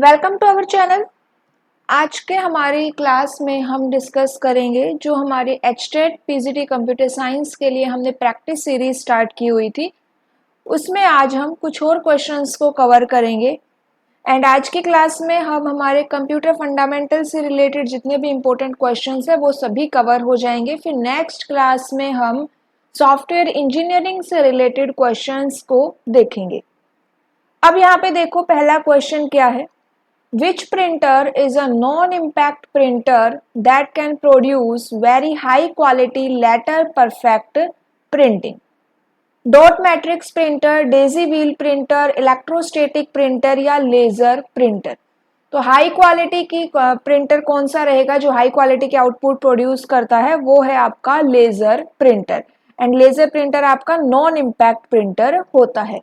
Welcome to our channel. आज के हमारी क्लास में हम डिस्कस करेंगे जो हमारे एचटेट पीजीटी कंप्यूटर साइंस के लिए हमने प्रैक्टिस सीरीज स्टार्ट की हुई थी, उसमें आज हम कुछ और क्वेश्चंस को कवर करेंगे। एंड आज की क्लास में हम हमारे कंप्यूटर फंडामेंटल से रिलेटेड जितने भी इम्पोर्टेंट क्वेश्चंस हैं वो सभी कवर हो जाएंगे। फिर नेक्स्ट क्लास में हम सॉफ्टवेयर इंजीनियरिंग से रिलेटेड क्वेश्चंस को देखेंगे। अब यहाँ पे देखो, पहला क्वेश्चन क्या है। Which printer is a non-impact printer that can produce very high quality letter perfect printing? Dot matrix printer, daisy wheel printer, electrostatic printer या लेजर प्रिंटर। तो हाई क्वालिटी की प्रिंटर कौन सा रहेगा जो हाई क्वालिटी के आउटपुट प्रोड्यूस करता है, वो है आपका laser printer. And laser printer आपका नॉन इम्पैक्ट प्रिंटर होता है।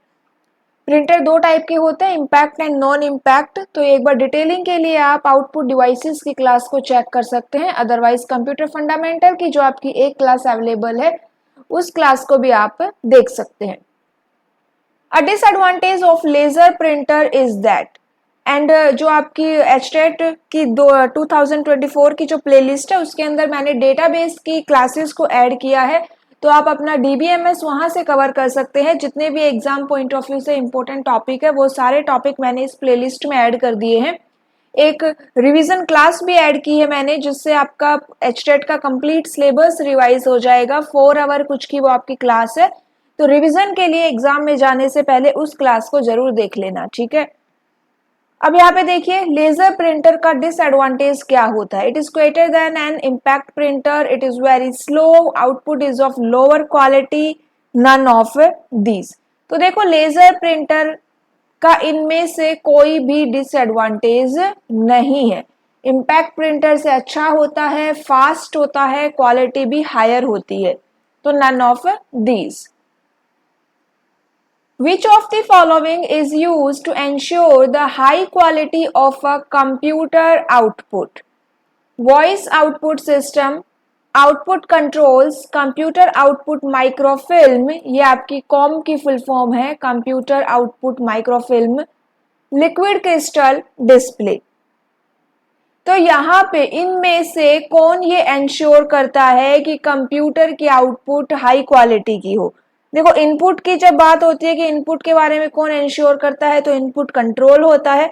प्रिंटर दो टाइप के होते हैं, इम्पैक्ट एंड नॉन इम्पैक्ट। तो एक बार डिटेलिंग के लिए आप आउटपुट डिवाइसेस की क्लास को चेक कर सकते हैं, अदरवाइज कंप्यूटर फंडामेंटल की जो आपकी एक क्लास अवेलेबल है उस क्लास को भी आप देख सकते हैं। A disadvantage of laser printer is that, and जो आपकी एचटेट की 2024 की जो प्लेलिस्ट है उसके अंदर मैंने डेटाबेस की क्लासेस को ऐड किया है, तो आप अपना DBMS वहां से कवर कर सकते हैं। जितने भी एग्जाम पॉइंट ऑफ व्यू से इंपॉर्टेंट टॉपिक है वो सारे टॉपिक मैंने इस प्लेलिस्ट में ऐड कर दिए हैं। एक रिवीजन क्लास भी ऐड की है मैंने, जिससे आपका एचटेट का कंप्लीट सिलेबस रिवाइज हो जाएगा। 4 आवर कुछ की वो आपकी क्लास है, तो रिवीजन के लिए एग्जाम में जाने से पहले उस क्लास को जरूर देख लेना, ठीक है। अब यहाँ पे देखिए, लेजर प्रिंटर का डिसएडवांटेज क्या होता है। It is greater than an impact printer, it is very slow, output is of lower quality, none of these. तो देखो, लेजर प्रिंटर का इनमें से कोई भी डिसएडवांटेज नहीं है। इम्पैक्ट प्रिंटर से अच्छा होता है, फास्ट होता है, क्वालिटी भी हायर होती है, तो none of these. Which of the following is used to ensure the high quality of a computer output? Voice output system, output controls, computer output microfilm, ये आपकी कॉम की फुल फॉर्म है, computer output microfilm, liquid crystal display. तो यहाँ पे इनमें से कौन ये एंश्योर करता है कि कंप्यूटर की आउटपुट हाई क्वालिटी की हो। देखो, इनपुट की जब बात होती है कि इनपुट के बारे में कौन इंश्योर करता है, तो इनपुट कंट्रोल होता है।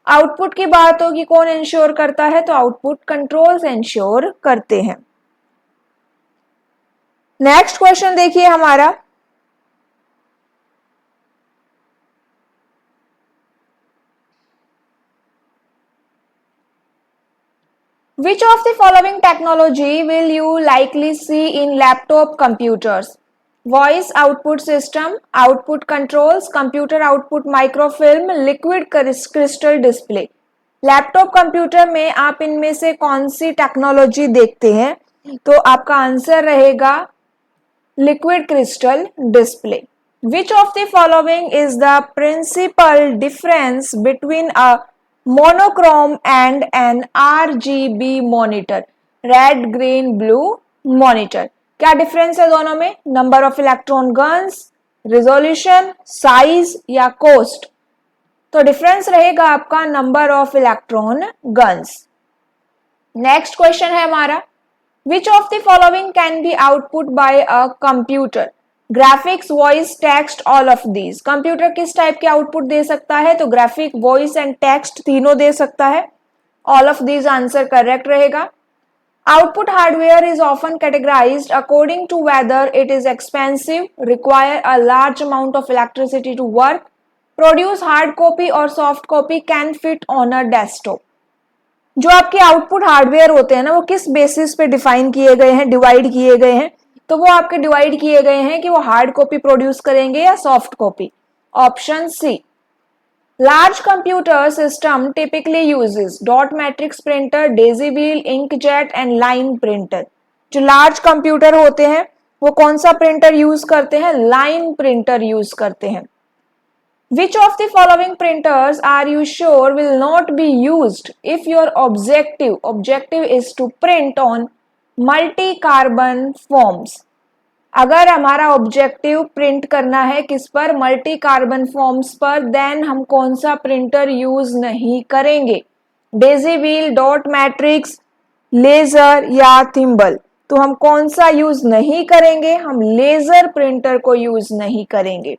आउटपुट की बात होगी कौन इंश्योर करता है, तो आउटपुट कंट्रोल्स इंश्योर करते हैं। नेक्स्ट क्वेश्चन देखिए हमारा, which of the following technology will you likely see in laptop computers? Voice output system, output controls, computer output microfilm, liquid crystal display. Laptop computer में आप इनमें से कौन सी टेक्नोलॉजी देखते हैं, तो आपका आंसर रहेगा liquid crystal display. Which of the following is the principal difference between a monochrome and an RGB monitor, red green blue monitor. क्या डिफरेंस है दोनों में? Number of electron guns, resolution, size या कॉस्ट। तो difference रहेगा आपका number of electron guns. Next question है हमारा, which of the following can be output by a computer? Graphics, voice, text, all of these. Computer किस type के output दे सकता है, तो ग्राफिक, वॉइस एंड टेक्स्ट तीनों दे सकता है। All of these answer correct रहेगा। Output hardware is often categorized according to whether it is expensive, require a large amount of electricity to work, produce hard copy or soft copy, can fit on a desktop. जो आपके output hardware होते हैं ना, वो किस basis पे define किए गए हैं, डिवाइड किए गए हैं, तो वो आपके डिवाइड किए गए हैं कि वो हार्ड कॉपी प्रोड्यूस करेंगे या soft copy. Option C. Large computer system typically uses dot matrix printer, daisy wheel, inkjet and line printer. जो large computer होते हैं वो कौन सा printer use करते हैं? line printer use करते हैं। Which of the following printers are you sure will not be used if your objective is to print on multi-carbon forms? अगर हमारा ऑब्जेक्टिव प्रिंट करना है किस पर, मल्टी कार्बन फॉर्म्स पर, देन हम कौन सा प्रिंटर यूज नहीं करेंगे, daisy wheel, dot matrix, laser या थिम्बल। तो हम कौन सा यूज नहीं करेंगे, हम लेजर प्रिंटर को यूज नहीं करेंगे।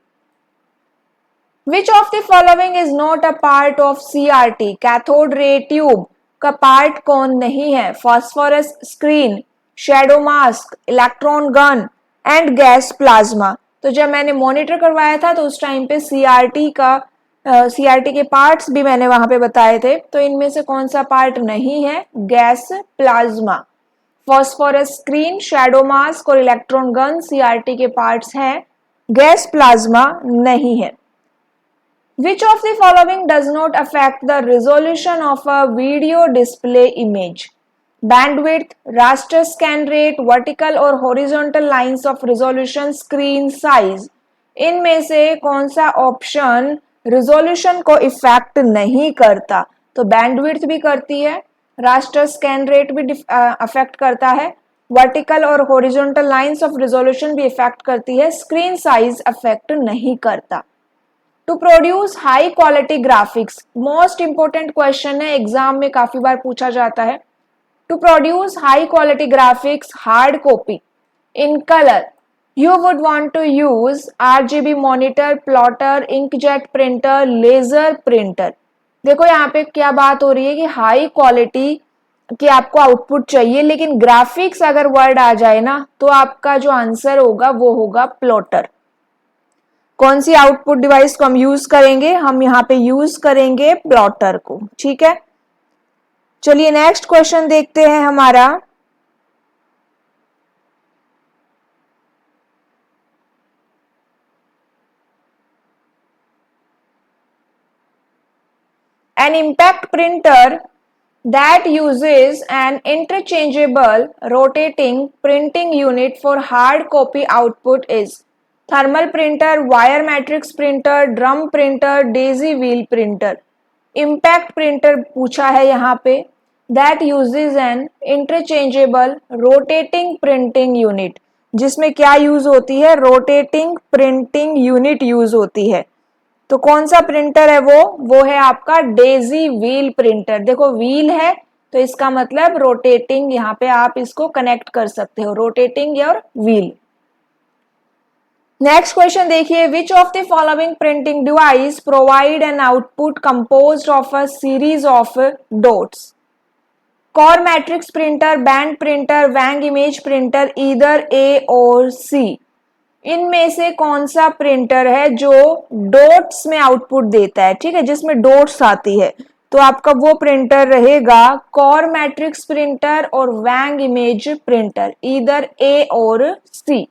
Which of the following is not a part of CRT? Cathode ray tube का पार्ट कौन नहीं है, phosphorus screen, shadow mask, electron gun and gas plasma. तो जब मैंने मॉनिटर करवाया था तो उस टाइम पे सीआरटी के पार्ट्स भी मैंने वहां पे बताए थे। तो इनमें से कौन सा पार्ट नहीं है, gas plasma. Phosphorus screen, shadow mask और इलेक्ट्रॉन गन सीआरटी के पार्ट्स हैं, गैस प्लाज्मा नहीं है। Which of the following does not affect the resolution of a video display image? Bandwidth, raster scan rate, vertical और horizontal lines of resolution, screen size। इनमें से कौन सा option resolution को इफेक्ट नहीं करता? तो बैंडविड्थ भी करती है, रास्टर स्कैन रेट भी अफेक्ट करता है, वर्टिकल और हॉरिजॉन्टल लाइंस ऑफ रिजोल्यूशन भी इफेक्ट करती है, स्क्रीन साइज अफेक्ट नहीं करता। To produce high quality graphics, most important question है, एग्जाम में काफी बार पूछा जाता है। To produce high quality graphics hard copy in colour, you would want to use RGB monitor, plotter, inkjet printer, laser printer. देखो यहाँ पे क्या बात हो रही है कि हाई क्वालिटी की आपको आउटपुट चाहिए, लेकिन ग्राफिक्स अगर वर्ड आ जाए ना तो आपका जो आंसर होगा वो होगा प्लॉटर। कौन सी आउटपुट डिवाइस को हम यूज करेंगे, हम यहाँ पे यूज करेंगे प्लॉटर को, ठीक है। चलिए नेक्स्ट क्वेश्चन देखते हैं हमारा। An impact printer that uses an interchangeable rotating printing unit for hard copy output is thermal printer, wire matrix printer, drum printer, daisy wheel printer. Impact printer पूछा है यहाँ पे, that uses an interchangeable rotating printing unit, जिसमें क्या use होती है, rotating printing unit use होती है। तो कौन सा प्रिंटर है वो है आपका डेजी व्हील प्रिंटर। देखो व्हील है तो इसका मतलब रोटेटिंग, यहाँ पे आप इसको कनेक्ट कर सकते हो, रोटेटिंग और व्हील। नेक्स्ट क्वेश्चन देखिए, which of the following printing device provide an output composed of a series of dots, core matrix printer, band printer, Wang image printer, either A और सी। इनमें से कौन सा प्रिंटर है जो dots में output देता है, ठीक है, जिसमें डॉट्स आती है, तो आपका वो प्रिंटर रहेगा कोर मैट्रिक्स प्रिंटर और वैंग इमेज प्रिंटर, ईदर ए और सी।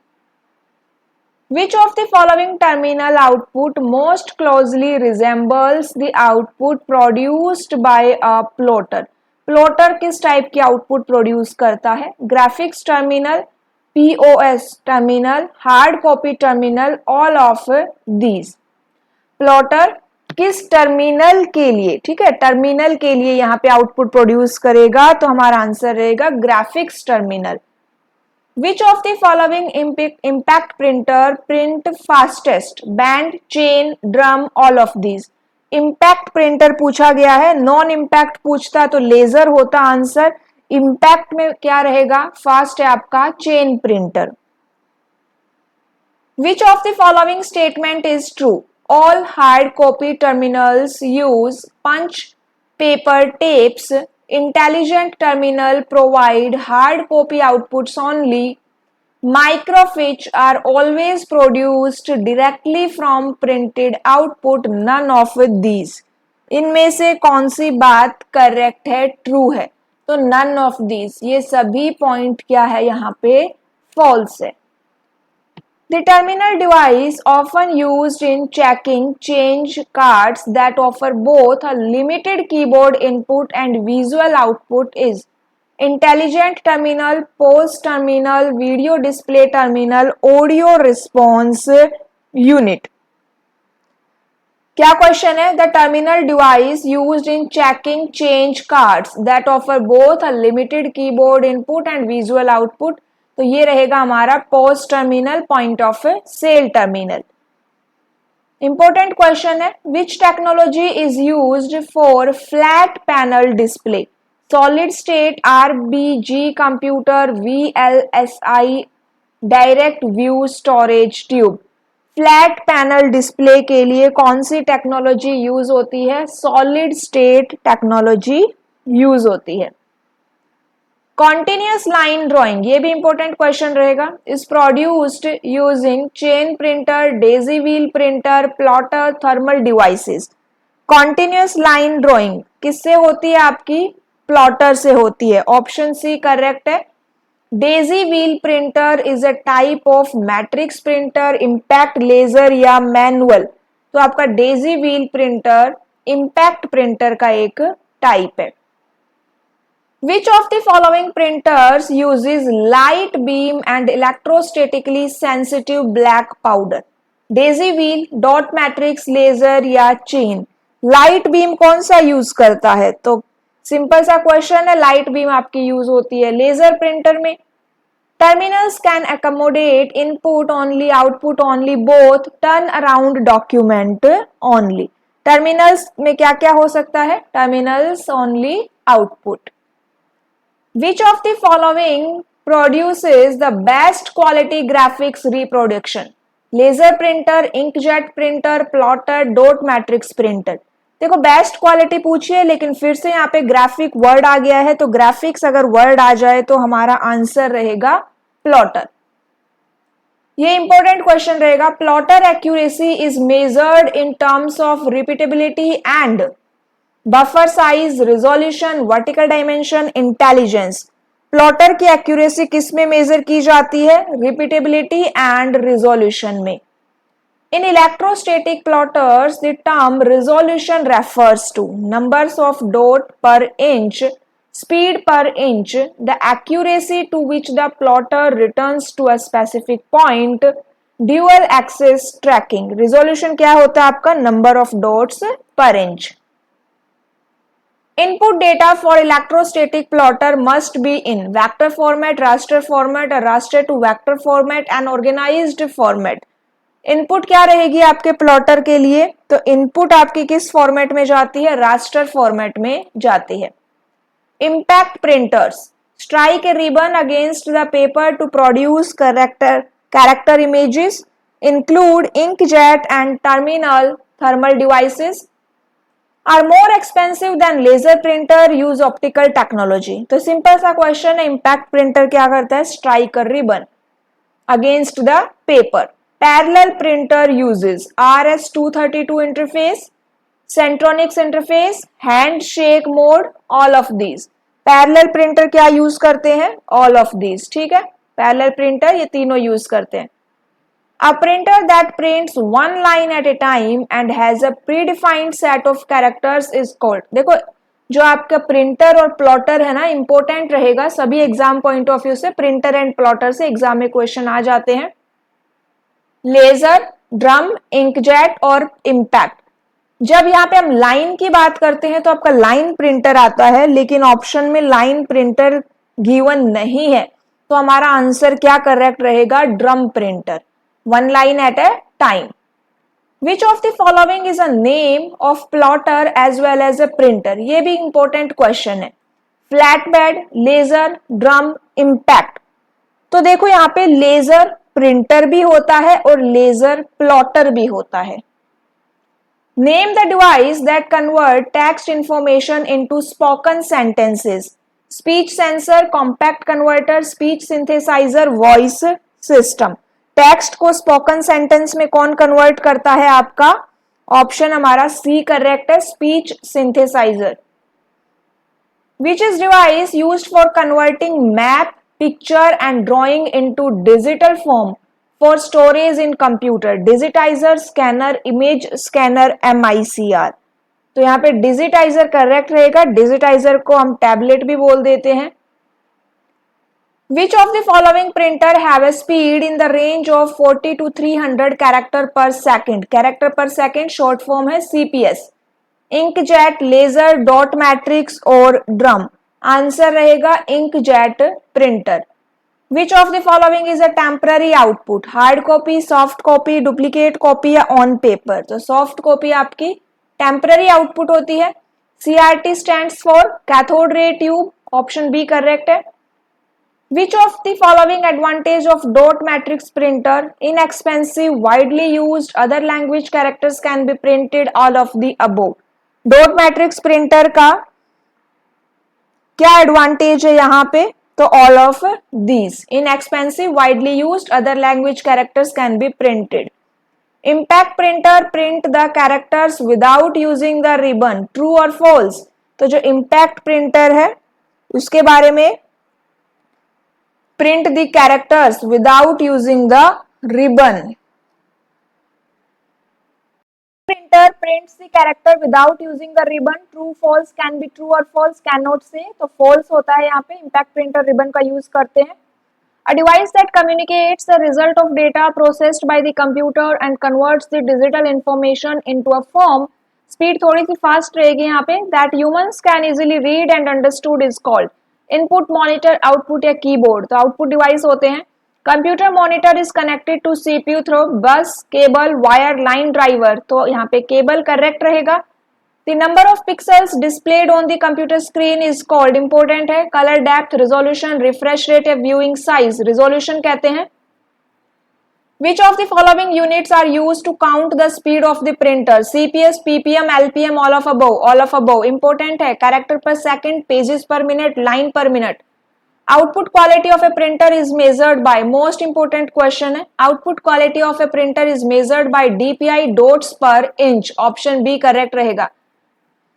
Which of the following terminal output most closely resembles the output produced by a plotter? Plotter किस टाइप की आउटपुट प्रोड्यूस करता है, graphics terminal, POS terminal, hard copy terminal, all of these. Plotter किस terminal के लिए, ठीक है, terminal के लिए यहाँ पे आउटपुट प्रोड्यूस करेगा, तो हमारा आंसर रहेगा graphics terminal. Which of the following impact printer print fastest? Band, chain, drum, all of these. Impact printer पूछा गया है, नॉन इम्पैक्ट पूछता तो लेजर होता आंसर, इम्पैक्ट में क्या रहेगा, फास्ट है आपका chain printer. Which of the following statement is true? All hard copy terminals use punch paper tapes. Intelligent terminal provide hard copy outputs only. Microfiche are always produced directly from printed output. None of these. इनमें से कौन सी बात correct है, true है, तो none of these, ये सभी point क्या है यहाँ पे, फॉल्स है। The terminal device often used in checking change cards that offer both a limited keyboard input and visual output is intelligent terminal, pause terminal, video display terminal, audio response unit। क्या question है, the terminal device used in checking change cards that offer both a limited keyboard input and visual output. तो ये रहेगा हमारा post terminal, point of sale terminal. Important question है, which technology is used for flat panel display? Solid state, RBG computer, VLSI, direct view storage tube. Flat panel display के लिए कौन सी technology use होती है? सॉलिड स्टेट टेक्नोलॉजी यूज होती है। Continuous line drawing, ये भी इंपॉर्टेंट क्वेश्चन रहेगा, is produced using chain printer, daisy wheel printer, plotter, thermal devices. Continuous line drawing किससे होती है? आपकी प्लॉटर से होती है। ऑप्शन सी करेक्ट है। Daisy wheel printer is a type of matrix printer, impact laser या मैनुअल? तो आपका daisy wheel printer impact printer का एक टाइप है। Which of the following printers uses light beam and electrostatically sensitive black powder? Daisy wheel, dot matrix, laser या chain? Light beam कौन सा use करता है? तो सिंपल सा क्वेश्चन है, लाइट बीम आपकी यूज होती है लेजर प्रिंटर में। Terminals can accommodate input only, output only, both, turn around document only. Terminals में क्या क्या हो सकता है? Terminals only output. Which of the following produces the best quality graphics reproduction? Laser printer, inkjet printer, plotter, dot matrix printer। देखो best quality पूछी है, लेकिन फिर से यहाँ पे ग्राफिक वर्ड आ गया है, तो ग्राफिक्स अगर वर्ड आ जाए तो हमारा आंसर रहेगा प्लॉटर। ये इंपॉर्टेंट क्वेश्चन रहेगा। Plotter accuracy is measured in terms of repeatability and buffer size, resolution, vertical dimension, intelligence. Plotter की एक्यूरेसी किस में मेजर की जाती है? रिपीटेबिलिटी एंड रिजोल्यूशन में। In electrostatic plotters the term resolution refers to numbers of dot per inch, speed per inch, the accuracy to which the plotter returns to a specific point, dual axis tracking. Resolution क्या होता है आपका? Number of dots per inch. Input data for electrostatic plotter must be in vector format, raster format, or raster to vector format and organized format। Input क्या रहेगी आपके plotter के लिए? तो इनपुट आपकी किस फॉर्मेट में जाती है? रास्टर फॉर्मेट में जाती है। Impact printers strike a ribbon against the paper two produce character images, include inkjet and terminal thermal devices, are more expensive than laser printer, use optical technology। तो simple सा question है, impact printer क्या करता है? Strike ribbon against the paper. Parallel printer uses RS-232 interface, Centronics interface, hand shake mode, all of these. Parallel printer क्या use करते हैं? All of these. ठीक है, पैरेलल प्रिंटर ये तीनों यूज करते हैं। A printer that prints one line at a time and has a predefined set of characters is called। देखो जो आपका प्रिंटर और प्लॉटर है ना, इंपॉर्टेंट रहेगा सभी एग्जाम पॉइंट ऑफ व्यू से। प्रिंटर एंड प्लॉटर से एग्जाम में क्वेश्चन आ जाते हैं। लेजर, ड्रम, इंकजेट और इम्पैक्ट। जब यहाँ पे हम लाइन की बात करते हैं तो आपका लाइन प्रिंटर आता है, लेकिन ऑप्शन में लाइन प्रिंटर गिवन नहीं है, तो हमारा आंसर क्या करेक्ट रहेगा? Drum printer, one line at a time। Which of the following is a name of plotter as well as a printer? ये भी important question है। Flatbed, laser, drum, impact। तो देखो यहाँ पे लेजर प्रिंटर भी होता है और लेजर प्लॉटर भी होता है। Name the device that convert text information into spoken sentences। Speech sensor, compact converter, speech synthesizer, voice system। Text को स्पोकन सेंटेंस में कौन कन्वर्ट करता है आपका? ऑप्शन हमारा सी करेक्ट है, speech synthesiser. Which is device used for converting map, picture and drawing into digital form for storage in computer? Digitiser, scanner, image scanner, MICR। तो यहाँ पे डिजिटाइजर करेक्ट रहेगा। डिजिटाइजर को हम टैबलेट भी बोल देते हैं। Which of the following printer have a speed in the range of 40 to 300 character per second? Character per second short form है CPS। Inkjet, laser, dot matrix और drum। आंसर रहेगा inkjet printer। Which of the following is a temporary output, hard copy, soft copy, duplicate copy या on paper. तो soft copy आपकी temporary output होती है। CRT stands for cathode ray tube, option B correct है। Which of the following advantage of dot matrix printer? Inexpensive, widely used, other language characters can be printed, all of the above। dot matrix printer का क्या advantage है यहाँ पे? तो all of these. Inexpensive, widely used, other language characters can be printed. Impact printer print the characters without using the ribbon, true और false? तो जो impact printer है उसके बारे में, print the characters without using the ribbon। Printer prints the character without using the ribbon, true false, can be true or false, cannot say। तो false होता है यहाँ पे, impact printer ribbon का use करते हैं। A device that communicates the result of data processed by the computer and converts the digital information into a form, speed थोड़ी सी fast रहेगी यहाँ पे, that humans can easily read and understood is called input, monitor, output या keyboard. तो output device होते हैं। Computer monitor is connected to CPU through bus, cable, wire, line, driver. तो यहाँ पे केबल करेक्ट रहेगा। The number of pixels displayed on the computer screen is called, important है, colour depth, resolution, refresh rate या viewing size. Resolution कहते हैं। Which of the following units are used to count the speed of the printer? CPS, PPM, LPM, all of above, all of above। Important है, character per second, pages per minute, line per minute। Output quality of a printer is measured by, most important question है, output quality of a printer is measured by DPI, dots per inch। Option B correct रहेगा।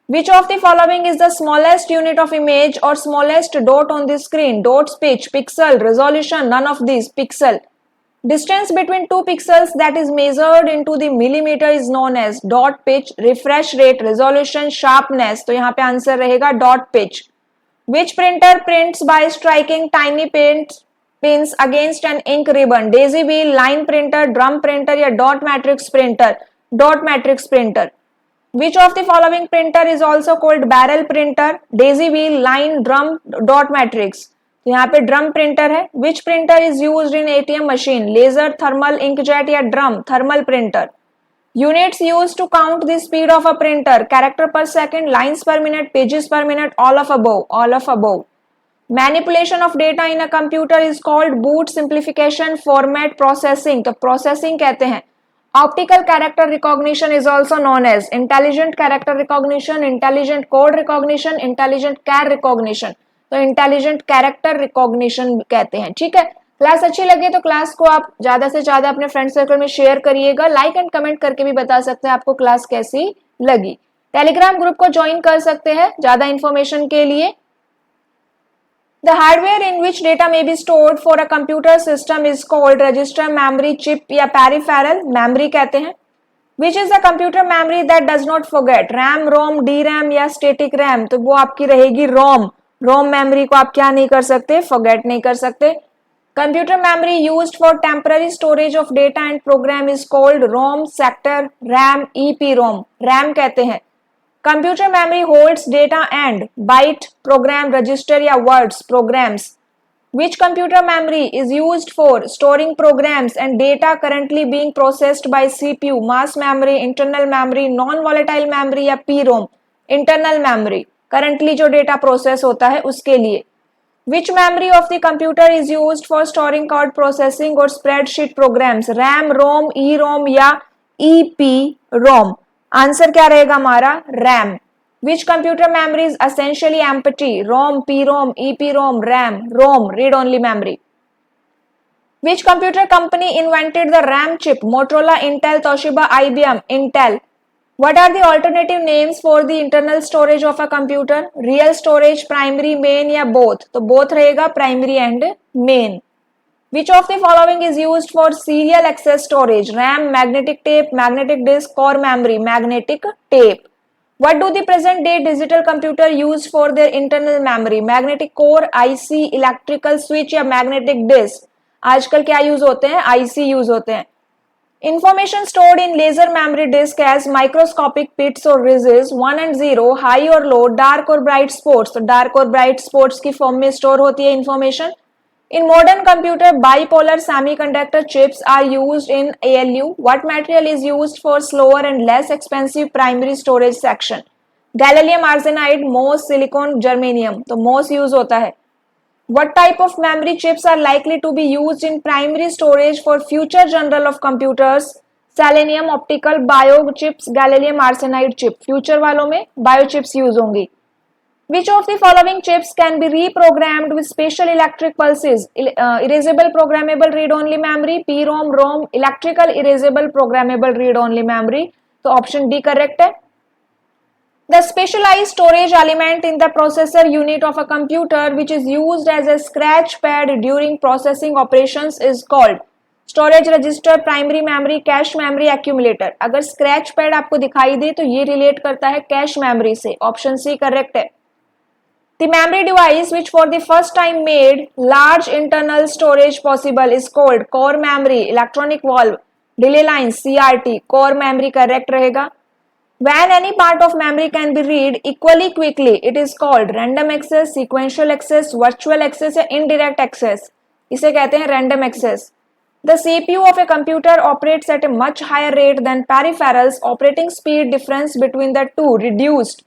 Which of the following is the smallest unit of image or smallest dot on the screen? Dots, pitch, pixel, resolution, none of these, pixel। Distance between two pixels that is measured into the millimeter is known as dot pitch, refresh rate, resolution, sharpness। तो यहाँ पे answer रहेगा dot pitch। Which printer prints by striking tiny pins against an ink ribbon? Daisy wheel, line printer, drum printer या dot matrix printer? Dot matrix printer। Which of the following printer is also called barrel printer? Daisy wheel, line, drum, dot matrix। तो यहाँ पे drum printer है। Which printer is used in ATM machine? Laser, thermal, inkjet या drum? Thermal printer. Units used to count the speed of a printer? Character per second, lines per minute, pages per minute, all of above, all of above. Manipulation of data in a computer is called boot, simplification, format, processing. तो processing कहते हैं। Optical character recognition is also known as intelligent character recognition, intelligent code recognition, intelligent char recognition. तो intelligent character recognition कहते हैं। ठीक है, class अच्छी लगे तो क्लास को आप ज्यादा से ज्यादा अपने फ्रेंड सर्कल में शेयर करिएगा। लाइक एंड कमेंट करके भी बता सकते हैं आपको क्लास कैसी लगी। टेलीग्राम ग्रुप को ज्वाइन कर सकते हैं ज्यादा इंफॉर्मेशन के लिए। The hardware in which data may be stored for a computer system is called register, memory, chip या पेरिफेरल। मेमोरी कहते हैं। Which is the computer memory that does not forget? RAM, ROM, D RAM या static RAM? तो वो आपकी रहेगी रोम। रोम memory को आप क्या नहीं कर सकते? फॉरगेट नहीं कर सकते। Computer memory used for temporary storage of data and program is called ROM, sector, RAM, EPROM। RAM कहते हैं। Computer memory holds data and byte, program, register या words? Programs. Which computer memory is used for storing programs and data currently being processed by CPU? Mass memory, internal memory, non-volatile memory या PROM? Internal memory। Currently जो data process होता है उसके लिए। Which memory of the computer is used for storing card processing और spreadsheet programs? RAM, ROM, EROM या EPROM? Answer क्या रहेगा हमारा? RAM. Which computer memory is essentially empty? ROM, PROM, EPROM, RAM? ROM, read only memory. Which computer company invented the RAM chip? Motorola, Intel, Toshiba, IBM? Intel. What are the alternative names for the internal storage of a computer? Real storage, primary, main या both? तो both रहेगा, primary and main। Which of the following is used for serial access storage? RAM, magnetic tape, magnetic disk, core memory? Magnetic tape। What do the present day digital computer use for their internal memory? Magnetic core, IC, electrical switch या magnetic disk? आजकल क्या use होते हैं? IC use होते हैं। Information stored in laser memory disk as microscopic bits or ridges 1 and 0, high or low, dark or bright spots। तो dark और bright spots की फॉर्म में स्टोर होती है information. In modern computer, bipolar semiconductor chips are used in ALU. What material is used for slower and less expensive primary storage section? Gallium arsenide, MOS, silicon, germanium. तो MOS use होता है. What type of memory chips are likely to be used in primary storage for future general of computers? Selenium, optical, bio chips, gallium arsenide chip. Future वालों में bio chips use होंगी. Which of the following chips can be reprogrammed with special electric pulses? Erasable programmable read-only memory, PROM, ROM, electrical erasable programmable read-only memory. तो option D correct है. The specialized storage element in the processor unit of a computer which is used as a scratch pad during processing operations is called storage register, primary memory, cache memory, accumulator. अगर scratch pad आपको दिखाई दे तो ये relate करता है cache memory से. Option C correct है. The memory device which for the first time made large internal storage possible is called core memory, electronic valve, delay lines, CRT. Core memory correct रहेगा. When any part of memory can be read equally quickly, it is called random access, sequential access, virtual access या indirect access. इसे कहते हैं random access. The CPU of a computer operates at a much higher rate than peripherals. Operating speed difference between the two reduced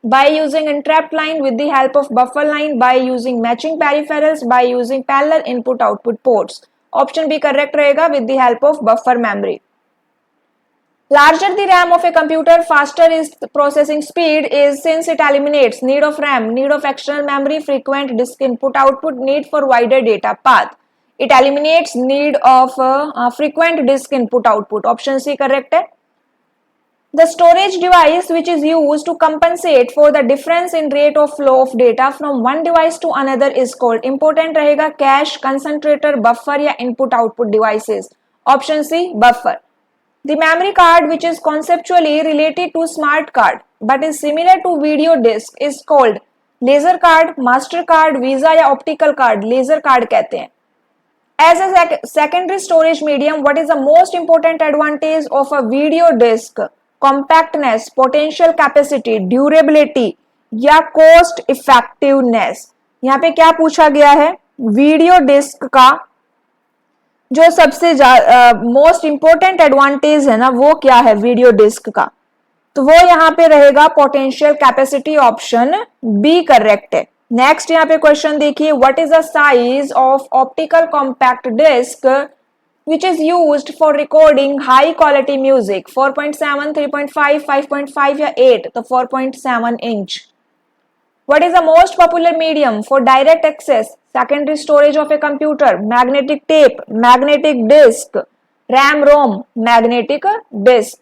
by using interrupt line, with the help of buffer line, by using matching peripherals, by using parallel input output ports. Option B correct रहेगा, with the help of buffer memory. Larger the RAM of a computer, faster is the processing speed is, since it eliminates need of RAM, need of external memory, frequent disk input output, need for wider data path. It eliminates need of frequent disk input output. Option C correct है. The storage device which is used to compensate for the difference in rate of flow of data from one device to another is called, important रहेगा, cache, concentrator, buffer या input output devices. Option C buffer. The memory card which is conceptually related to smart card but is similar to video disk is called laser card, master card, visa या optical card. Laser card कहते हैं. As a secondary storage medium, what is the most important advantage of a video disk? Compactness, potential capacity, durability या cost effectiveness. यहाँ पे क्या पूछा गया है? वीडियो डिस्क का जो सबसे मोस्ट इंपॉर्टेंट एडवांटेज है ना, वो क्या है वीडियो डिस्क का? तो वो यहाँ पे रहेगा potential capacity. Option B correct है. नेक्स्ट यहाँ पे क्वेश्चन देखिए, what is the size of optical compact disc which is used for recording high quality music? 4.7, 3.5, 5.5 या 8? तो 4.7 inch. What is the most popular medium for direct access secondary storage of a computer? Magnetic tape, magnetic disk, RAM, ROM, magnetic disk.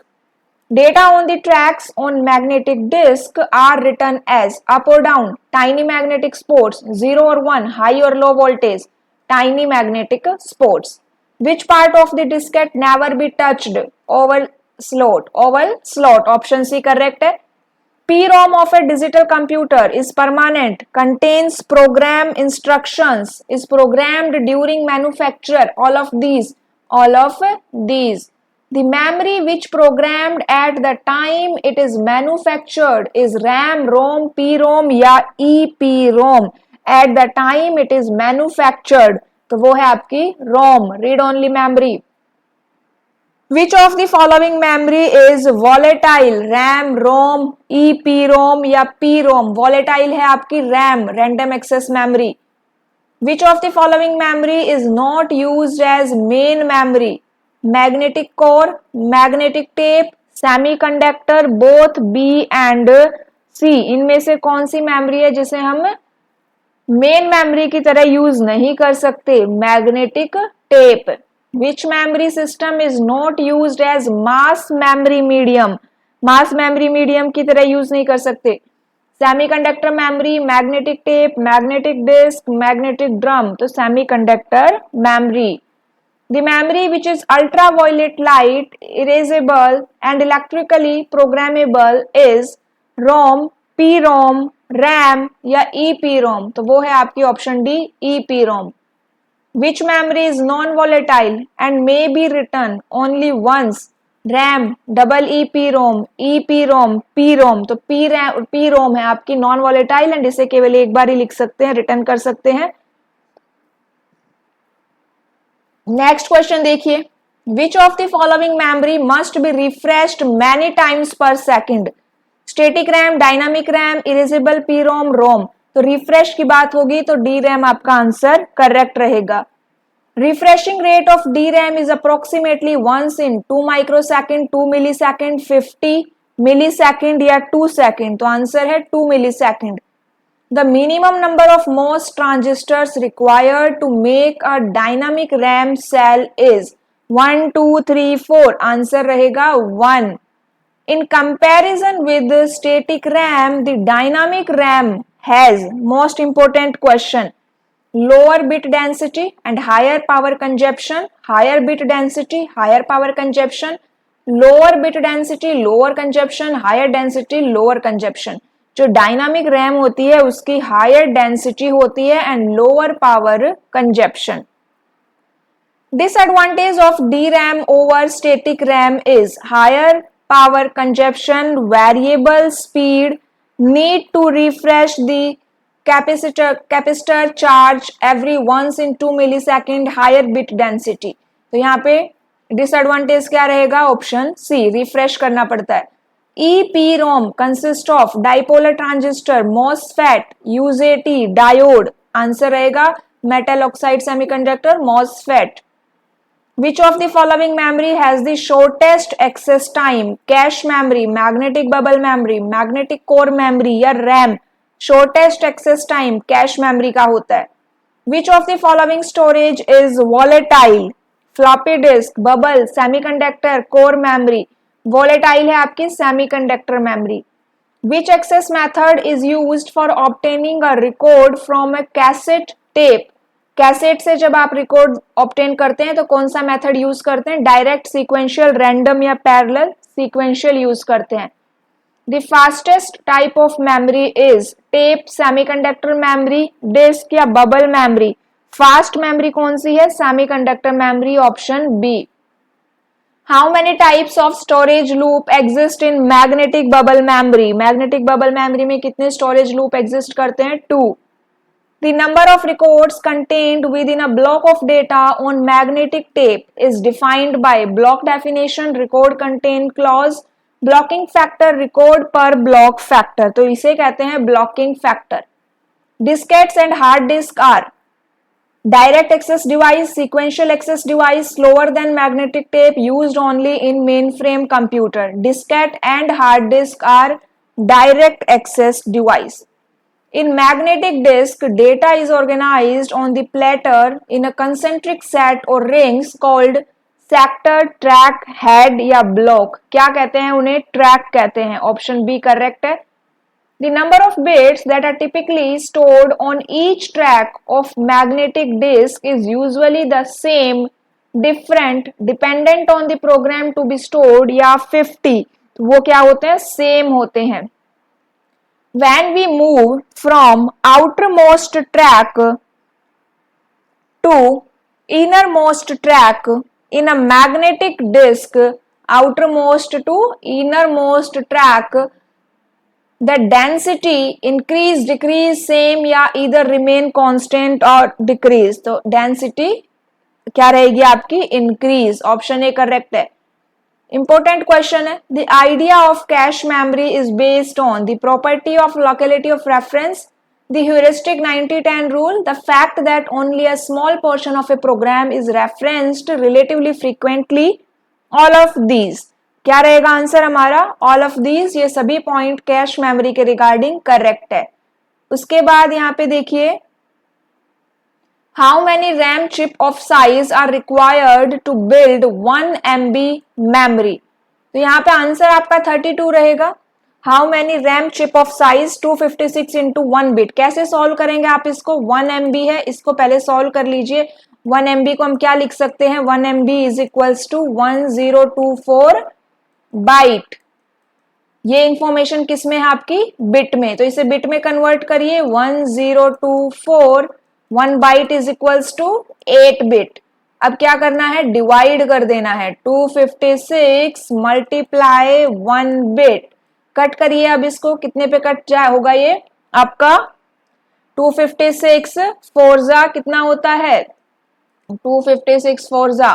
Data on the tracks on magnetic disk are written as up or down, tiny magnetic spots, 0 or 1, high or low voltage, tiny magnetic spots. Which part of the diskette never be touched? Oval slot. Oval slot. Option C correct है. PROM of a digital computer is permanent, contains program instructions, is programmed during manufacture. All of these. All of these. The memory which programmed at the time it is manufactured is RAM, ROM, PROM या EPROM. At the time it is manufactured, तो वो है आपकी ROM, read only memory. Which of the following memory is volatile? RAM, ROM, EPROM या PROM? Volatile है आपकी RAM, random access memory. Which of the following memory is not used as main memory? Magnetic core, magnetic tape, semiconductor, both B and C. इनमें से कौन सी memory है जिसे हम main memory की तरह यूज नहीं कर सकते? Magnetic tape. Which memory system is not used as mass memory medium? Mass memory medium की तरह यूज नहीं कर सकते. Semiconductor memory, magnetic tape, magnetic disk, magnetic drum. तो semiconductor memory. The memory which is ultraviolet light, erasable and electrically programmable is ROM, PROM, RAM या EPROM? तो वो है आपकी option D, EPROM. Which memory is non volatile and may be written only once? RAM, double EPROM, EPROM, PROM. तो PROM है आपकी non volatile and इसे केवल एक बार ही लिख सकते हैं, रिटर्न कर सकते हैं. नेक्स्ट क्वेश्चन देखिए, which of the following memory must be refreshed many times per second? Static RAM, dynamic RAM, erasable P ROM, ROM. तो रिफ्रेश की बात होगी तो डी रैम आपका आंसर करेक्ट रहेगा। Refreshing rate of D RAM is approximately once in 2 microsecond, 2 millisecond, 50 millisecond या 2 second. तो answer है 2 millisecond. The minimum number of MOS transistors required to make a dynamic RAM cell is 1, 2, 3, 4. Answer रहेगा 1. In comparison with the static RAM, the dynamic RAM has, most important question, lower bit density and higher power consumption. Higher bit density, higher power consumption. Lower bit density, lower consumption. Higher density, lower consumption. जो dynamic RAM होती है उसकी higher density होती है and lower power consumption. Disadvantage of D RAM over static RAM is higher power consumption, variable speed, need to refresh the capacitor charge every once in 2 millisecond, higher bit density. तो यहाँ पे disadvantage क्या रहेगा? Option C, refresh करना पड़ता है। EPROM consists of dipolar transistor, MOSFET, UJT, diode. Answer रहेगा metal oxide semiconductor, MOSFET. Which of the following memory has the shortest access time? Cache memory, magnetic bubble memory, magnetic core memory या RAM? Shortest access time cache memory का होता है। Which of the following storage is volatile? Floppy disk, bubble, semiconductor, core memory. Volatile है आपकी semiconductor memory. Which access method is used for obtaining a record from a cassette tape? Cassette से जब आप record obtain करते हैं तो कौन सा मेथड यूज करते हैं? डायरेक्ट, सीक्वेंशियल, रैंडम या पैरेलल? सीक्वेंशियल यूज करते हैं। The fastest type of memory is tape, semiconductor memory, disk या बबल मेमोरी? फास्ट मेमोरी कौन सी है? Semiconductor memory, option B. How many types of storage loop exist in magnetic bubble memory? Magnetic bubble memory में कितने storage loop exist करते हैं? 2. The number of records contained within a block of data on magnetic tape is defined by block definition, record contain clause, blocking factor, record per block factor. तो इसे कहते हैं blocking factor. Diskettes and hard disk are direct access device, sequential access device, slower than magnetic tape, used only in mainframe computer. Diskette and hard disk are direct access device. In magnetic disk, data is organized on the platter in a concentric set or rings called sector, track, head या block. क्या कहते हैं उन्हें? track कहते हैं। Option B correct है। The number of bits that are typically stored on each track of magnetic disk is usually the same, different, dependent on the program to be stored या 50। तो वो क्या होते हैं? सेम होते हैं। When we move from outermost track to innermost track in a magnetic disk, outermost to innermost track, the density increase, decrease, same या either remain constant और decrease? तो density क्या रहेगी आपकी? increase। ऑप्शन ए करेक्ट है। Important question है। The idea of cache memory is based on the property of locality of reference, the heuristic 90-10 rule, the fact that only a small portion of a program is referenced relatively frequently, all of these। क्या रहेगा answer हमारा? All of these. ये सभी point cache memory के regarding correct है। उसके बाद यहाँ पे देखिए, how many RAM chip of size are required to build 1 MB memory? तो यहाँ पे आंसर आपका 32 रहेगा। How many RAM chip of size 256 into 1 bit. कैसे सॉल्व करेंगे आप इसको? 1 MB है, इसको पहले सॉल्व कर लीजिए। 1 MB को हम क्या लिख सकते हैं? 1 MB is equals to 1024 byte. ये इंफॉर्मेशन किस में है आपकी? बिट में। तो इसे बिट में कन्वर्ट करिए। 1024 1 byte is equals to 8 bit. अब क्या करना है? डिवाइड कर देना है। 256 मल्टीप्लाई 1 बिट। कट करिए अब इसको। कितने पे कट जाए होगा ये आपका? 256 4 जा कितना होता है? 256 4 जा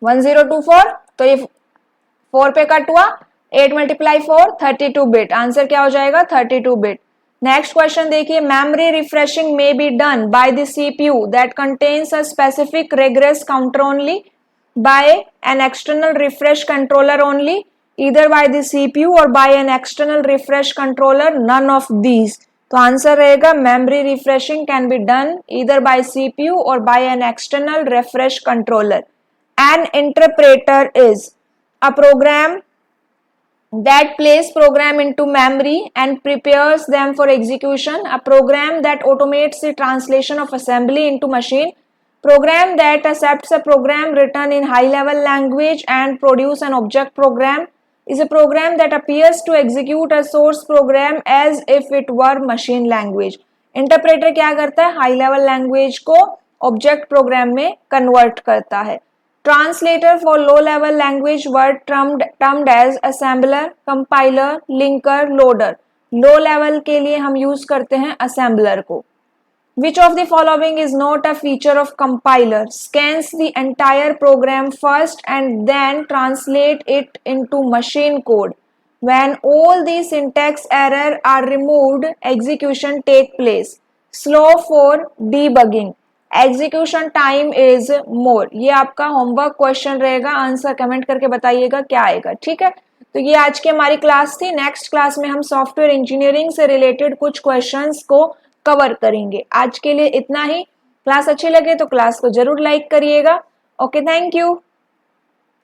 1024, तो ये 4 पे कट हुआ, 8 मल्टीप्लाई 4 32 बिट, आंसर क्या हो जाएगा 32 बिट। नेक्स्ट क्वेश्चन देखिए, memory refreshing may be done by the CPU that contains a specific refresh counter only, by an external refresh controller only, either by the CPU or by an external refresh controller, none of these। तो answer रहेगा memory refreshing can be done either by CPU or by an external refresh controller। An interpreter is a program that plays program into memory and prepares them for execution, a program that automates the translation of assembly into machine, program that accepts a program written in high level language and produce an object program, is a program that appears to execute a source program as if it were machine language। Interpreter क्या करता है, high level language को object program में convert करता है। Translator for low level language word termed as assembler, compiler, linker, loader. Low level के लिए हम यूज करते हैं असेंबलर को। Which of the following is not a feature of compiler? Scans the entire program first and then translate it into machine code. When all the syntax error are removed, execution take place. Slow for debugging. Execution time is more। ये आपका homework question रहेगा, answer comment करके बताइएगा क्या आएगा, ठीक है। तो ये आज की हमारी क्लास थी। नेक्स्ट क्लास में हम सॉफ्टवेयर इंजीनियरिंग से रिलेटेड कुछ क्वेश्चंस को कवर करेंगे। आज के लिए इतना ही। क्लास अच्छी लगे तो क्लास को जरूर लाइक करिएगा। Okay, thank you.